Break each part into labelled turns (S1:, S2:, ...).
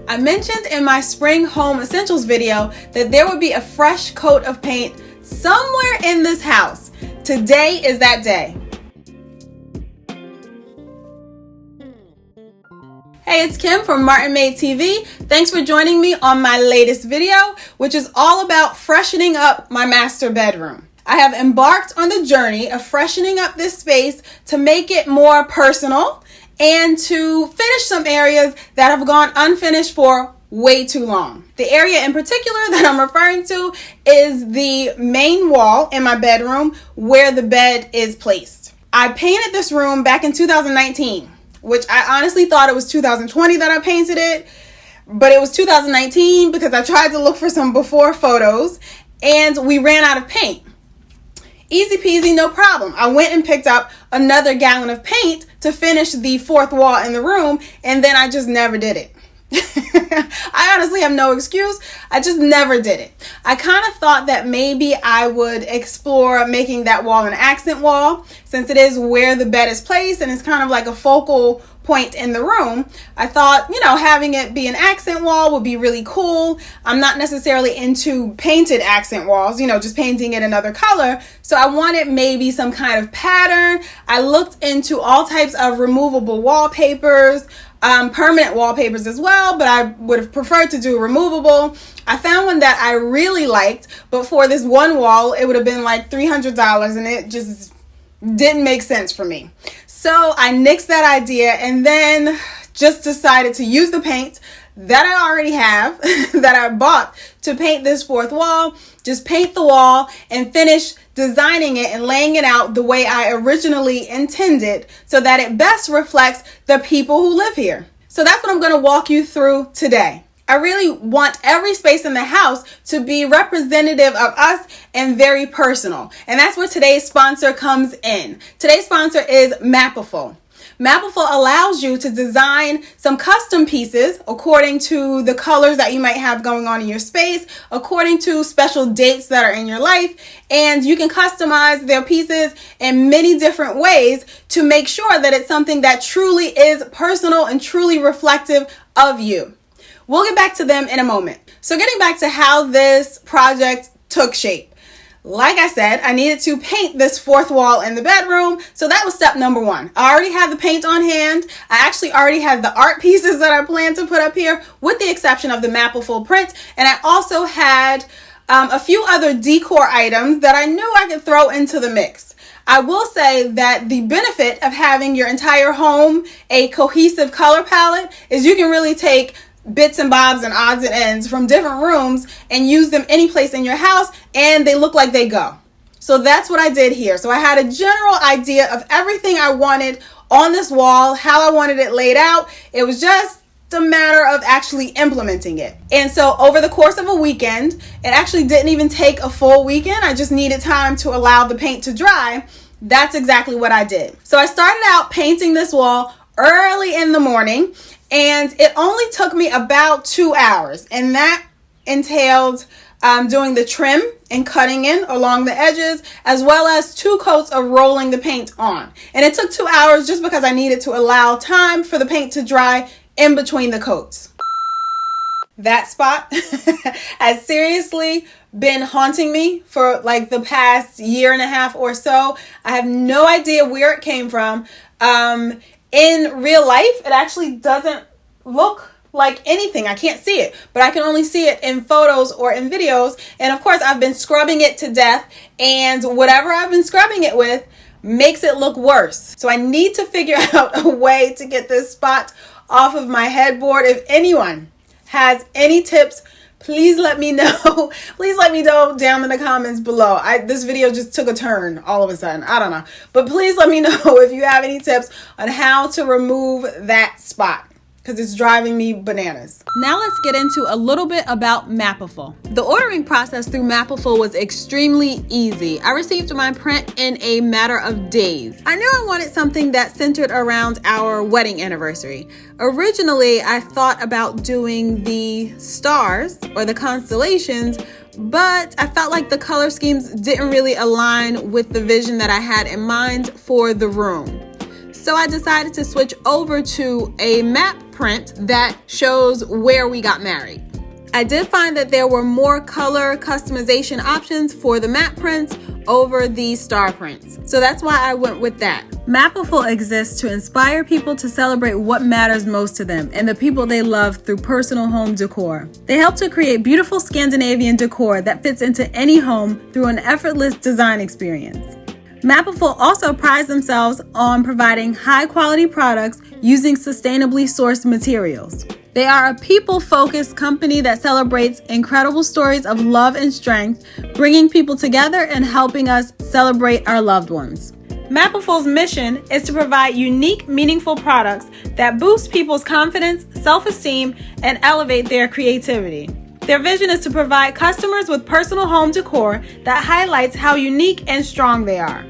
S1: I mentioned in my spring home essentials video that there would be a fresh coat of paint somewhere in this house. Today is that day. Hey, it's Kim from Martin-MadeTV. Thanks for joining me on my latest video, which is all about freshening up my master bedroom. I have embarked on the journey of freshening up this space to make it more personal and to finish some areas that have gone unfinished for way too long. The area in particular that I'm referring to is the main wall in my bedroom where the bed is placed. I painted this room back in 2019, which I honestly thought it was 2020 that I painted it, but it was 2019 because I tried to look for some before photos and we ran out of paint. Easy peasy, no problem. I went and picked up another gallon of paint to finish the fourth wall in the room, and then I just never did it. I honestly have no excuse. I just never did it. I kind of thought that maybe I would explore making that wall an accent wall, since it is where the bed is placed and it's kind of like a focal point in the room. I thought, having it be an accent wall would be really cool. I'm not necessarily into painted accent walls, just painting it another color. So I wanted maybe some kind of pattern. I looked into all types of removable wallpapers, permanent wallpapers as well, but I would have preferred to do removable. I found one that I really liked, but for this one wall, it would have been like $300 and it just didn't make sense for me. So I nixed that idea and then just decided to use the paint that I already have, that I bought to paint this fourth wall, just paint the wall and finish designing it and laying it out the way I originally intended so that it best reflects the people who live here. So that's what I'm going to walk you through today. I really want every space in the house to be representative of us and very personal. And that's where today's sponsor comes in. Today's sponsor is Mapaful. Mapaful allows you to design some custom pieces according to the colors that you might have going on in your space, according to special dates that are in your life, and you can customize their pieces in many different ways to make sure that it's something that truly is personal and truly reflective of you. We'll get back to them in a moment. So getting back to how this project took shape. Like I said, I needed to paint this fourth wall in the bedroom. So that was step number one. I already had the paint on hand. I actually already had the art pieces that I planned to put up here, with the exception of the Mapaful print. And I also had a few other decor items that I knew I could throw into the mix. I will say that the benefit of having your entire home a cohesive color palette is you can really take bits and bobs and odds and ends from different rooms and use them any place in your house and they look like they go. So that's what I did here. So I had a general idea of everything I wanted on this wall, how I wanted it laid out. It was just a matter of actually implementing it. And so over the course of a weekend, it actually didn't even take a full weekend. I just needed time to allow the paint to dry. That's exactly what I did. So I started out painting this wall early in the morning, and it only took me about 2 hours, and that entailed doing the trim and cutting in along the edges, as well as 2 coats of rolling the paint on. And it took 2 hours just because I needed to allow time for the paint to dry in between the coats. That spot has seriously been haunting me for like the past year and a half or so. I have no idea where it came from. In real life, it actually doesn't look like anything. I can't see it, but I can only see it in photos or in videos. And of course, I've been scrubbing it to death, and whatever I've been scrubbing it with makes it look worse. So I need to figure out a way to get this spot off of my headboard. If anyone has any tips, please let me know. Please let me know down in the comments below. This video just took a turn all of a sudden. I don't know. But please let me know if you have any tips on how to remove that spot, because it's driving me bananas. Now let's get into a little bit about Mapaful. The ordering process through Mapaful was extremely easy. I received my print in a matter of days. I knew I wanted something that centered around our wedding anniversary. Originally, I thought about doing the stars or the constellations, but I felt like the color schemes didn't really align with the vision that I had in mind for the room. So I decided to switch over to a map print that shows where we got married. I did find that there were more color customization options for the matte prints over the star prints. So that's why I went with that. Mapaful exists to inspire people to celebrate what matters most to them and the people they love through personal home decor. They help to create beautiful Scandinavian decor that fits into any home through an effortless design experience. Mapaful also prides themselves on providing high-quality products using sustainably sourced materials. They are a people-focused company that celebrates incredible stories of love and strength, bringing people together and helping us celebrate our loved ones. Mapaful's mission is to provide unique, meaningful products that boost people's confidence, self-esteem, and elevate their creativity. Their vision is to provide customers with personal home decor that highlights how unique and strong they are.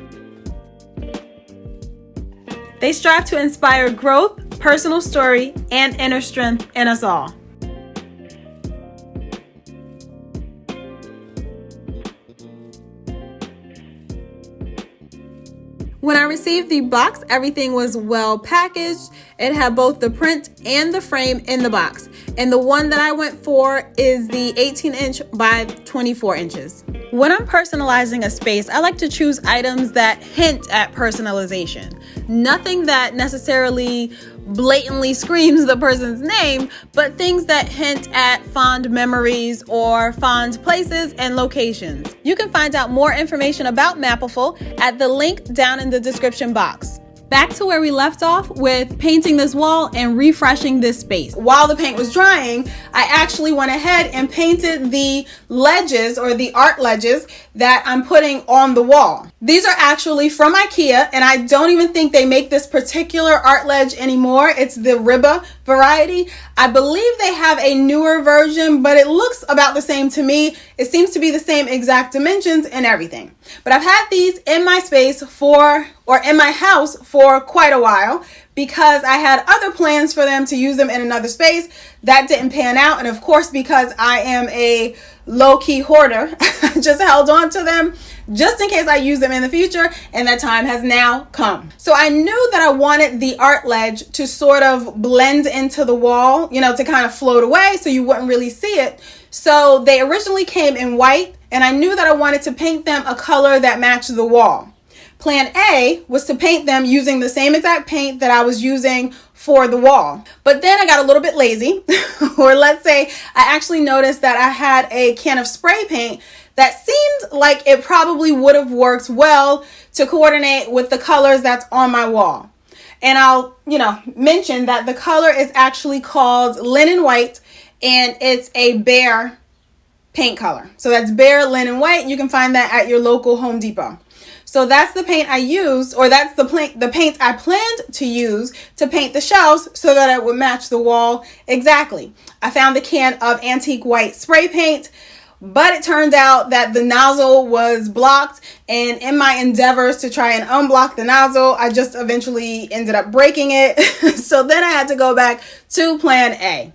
S1: They strive to inspire growth, personal story, and inner strength in us all. When I received the box, everything was well packaged. It had both the print and the frame in the box. And the one that I went for is the 18-inch by 24 inches. When I'm personalizing a space, I like to choose items that hint at personalization. Nothing that necessarily blatantly screams the person's name, but things that hint at fond memories or fond places and locations. You can find out more information about Mapaful at the link down in the description box. Back to where we left off with painting this wall and refreshing this space. While the paint was drying, I actually went ahead and painted the ledges or the art ledges that I'm putting on the wall. These are actually from IKEA, and I don't even think they make this particular art ledge anymore. It's the Ribba variety. I believe they have a newer version, but it looks about the same to me. It seems to be the same exact dimensions and everything. But I've had these in my space in my house for quite a while because I had other plans for them to use them in another space. That didn't pan out. And of course, because I am a low-key hoarder, I just held on to them just in case I use them in the future, and that time has now come. So I knew that I wanted the art ledge to sort of blend into the wall, to kind of float away so you wouldn't really see it. So they originally came in white, and I knew that I wanted to paint them a color that matched the wall. Plan A was to paint them using the same exact paint that I was using for the wall. But then I got a little bit lazy, or let's say I actually noticed that I had a can of spray paint that seemed like it probably would have worked well to coordinate with the colors that's on my wall. And I'll, mention that the color is actually called linen white, and it's a bare paint color. So that's bare linen white. You can find that at your local Home Depot. So that's the paint I used, or that's the paint I planned to use to paint the shelves so that it would match the wall exactly. I found a can of antique white spray paint, but it turned out that the nozzle was blocked, and in my endeavors to try and unblock the nozzle, I just eventually ended up breaking it. So then I had to go back to plan A.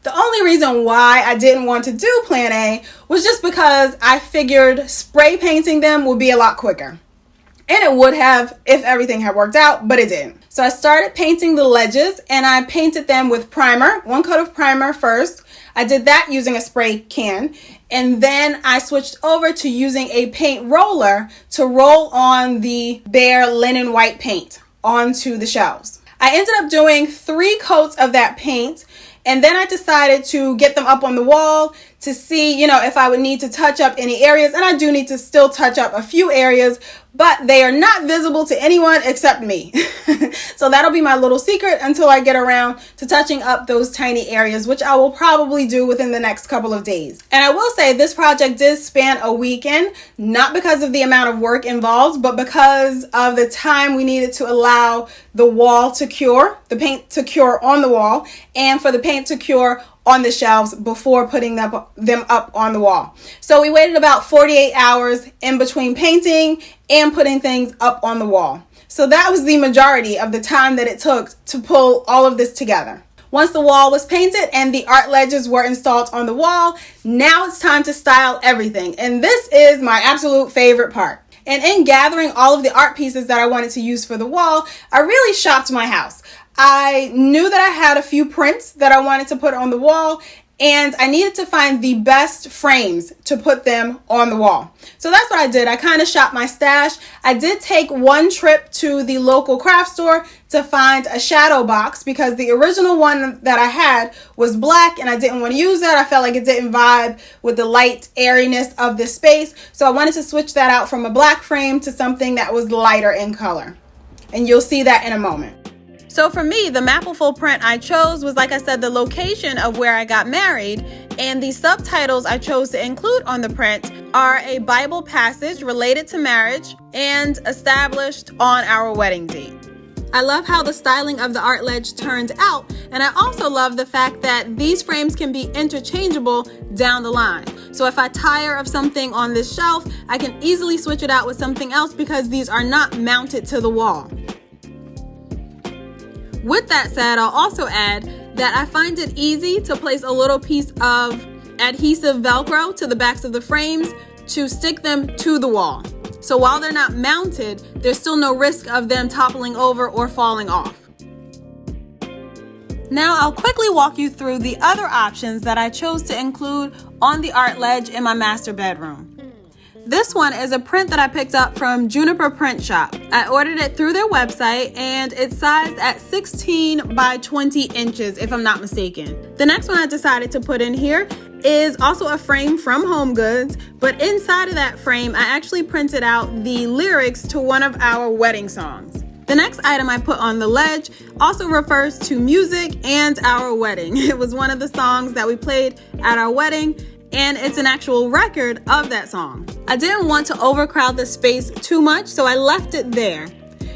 S1: The only reason why I didn't want to do plan A was just because I figured spray painting them would be a lot quicker. And it would have if everything had worked out, but it didn't. So I started painting the ledges, and I painted them with primer, one coat of primer first. I did that using a spray can, and then I switched over to using a paint roller to roll on the bare linen white paint onto the shelves. I ended up doing 3 coats of that paint, and then I decided to get them up on the wall to see, if I would need to touch up any areas. And I do need to still touch up a few areas, but they are not visible to anyone except me. So that'll be my little secret until I get around to touching up those tiny areas, which I will probably do within the next couple of days. And I will say this project did span a weekend, not because of the amount of work involved, but because of the time we needed to allow the wall to cure, the paint to cure on the wall, and for the paint to cure on the shelves before putting them up on the wall. So we waited about 48 hours in between painting and putting things up on the wall. So that was the majority of the time that it took to pull all of this together. Once the wall was painted and the art ledges were installed on the wall, now it's time to style everything. And this is my absolute favorite part. And in gathering all of the art pieces that I wanted to use for the wall, I really shopped my house. I knew that I had a few prints that I wanted to put on the wall, and I needed to find the best frames to put them on the wall. So that's what I did. I kind of shopped my stash. I did take one trip to the local craft store to find a shadow box because the original one that I had was black and I didn't want to use that. I felt like it didn't vibe with the light airiness of the space. So I wanted to switch that out from a black frame to something that was lighter in color. And you'll see that in a moment. So for me, the Mapaful print I chose was, like I said, the location of where I got married, and the subtitles I chose to include on the print are a Bible passage related to marriage and established on our wedding date. I love how the styling of the art ledge turned out, and I also love the fact that these frames can be interchangeable down the line. So if I tire of something on this shelf, I can easily switch it out with something else because these are not mounted to the wall. With that said, I'll also add that I find it easy to place a little piece of adhesive Velcro to the backs of the frames to stick them to the wall. So while they're not mounted, there's still no risk of them toppling over or falling off. Now I'll quickly walk you through the other options that I chose to include on the art ledge in my master bedroom. This one is a print that I picked up from Juniper Print Shop. I ordered it through their website and it's sized at 16 by 20 inches if I'm not mistaken. The next one I decided to put in here is also a frame from HomeGoods, but inside of that frame I actually printed out the lyrics to one of our wedding songs. The next item I put on the ledge also refers to music and our wedding. It was one of the songs that we played at our wedding, and it's an actual record of that song. I didn't want to overcrowd the space too much, so I left it there.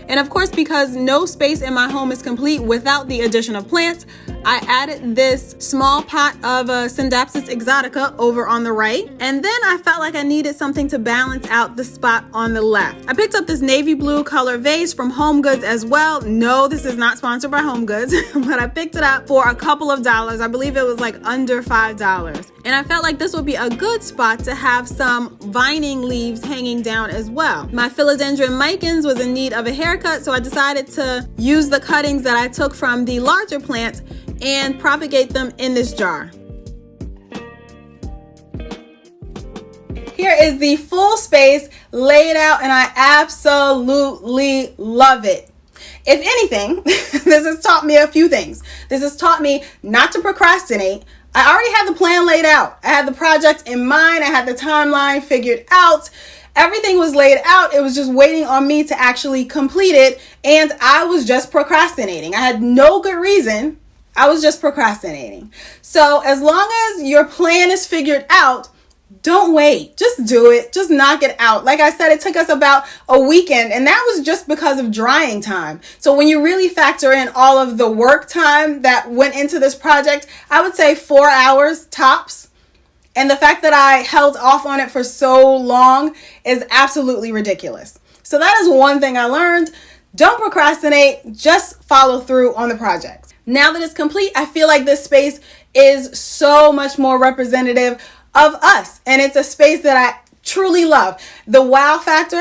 S1: And of course, because no space in my home is complete without the addition of plants, I added this small pot of Scindapsus exotica over on the right. And then I felt like I needed something to balance out the spot on the left. I picked up this navy blue color vase from HomeGoods as well. No, this is not sponsored by HomeGoods, but I picked it up for a couple of dollars. I believe it was like under $5. And I felt like this would be a good spot to have some vining leaves hanging down as well. My philodendron micans was in need of a haircut, so I decided to use the cuttings that I took from the larger plants and propagate them in this jar. Here is the full space laid out and I absolutely love it. If anything, this has taught me a few things. This has taught me not to procrastinate. I already had the plan laid out. I had the project in mind. I had the timeline figured out. Everything was laid out. It was just waiting on me to actually complete it. And I was just procrastinating. I had no good reason. I was just procrastinating. So as long as your plan is figured out, don't wait. Just do it. Just knock it out. Like I said, it took us about a weekend, and that was just because of drying time. So when you really factor in all of the work time that went into this project, I would say 4 hours tops. And the fact that I held off on it for so long is absolutely ridiculous. So that is one thing I learned. Don't procrastinate. Just follow through on the project. Now that it's complete, I feel like this space is so much more representative of us. And it's a space that I truly love. The wow factor,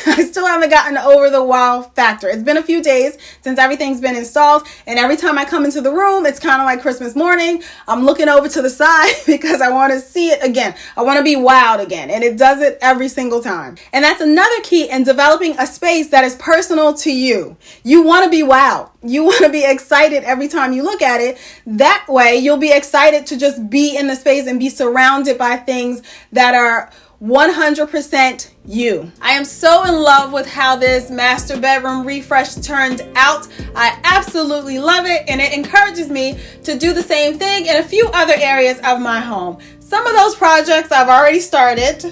S1: I still haven't gotten over the wow factor. It's been a few days since everything's been installed, and every time I come into the room, it's kind of like Christmas morning. I'm looking over to the side because I want to see it again. I want to be wowed again, and it does it every single time. And that's another key in developing a space that is personal to you. You want to be wowed. You want to be excited every time you look at it. That way, you'll be excited to just be in the space and be surrounded by things that are 100% you. I am so in love with how this master bedroom refresh turned out. I absolutely love it, and it encourages me to do the same thing in a few other areas of my home. Some of those projects I've already started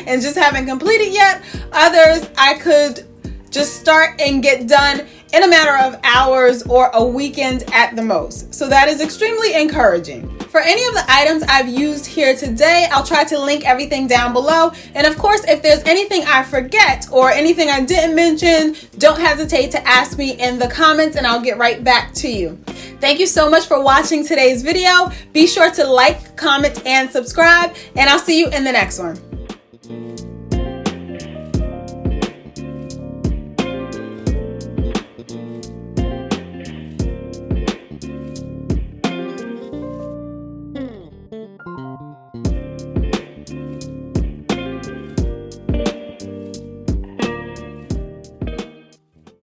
S1: and just haven't completed yet. Others I could just start and get done in a matter of hours or a weekend at the most. So that is extremely encouraging. For any of the items I've used here today, I'll try to link everything down below. And of course, if there's anything I forget or anything I didn't mention, don't hesitate to ask me in the comments and I'll get right back to you. Thank you so much for watching today's video. Be sure to like, comment, and subscribe, and I'll see you in the next one.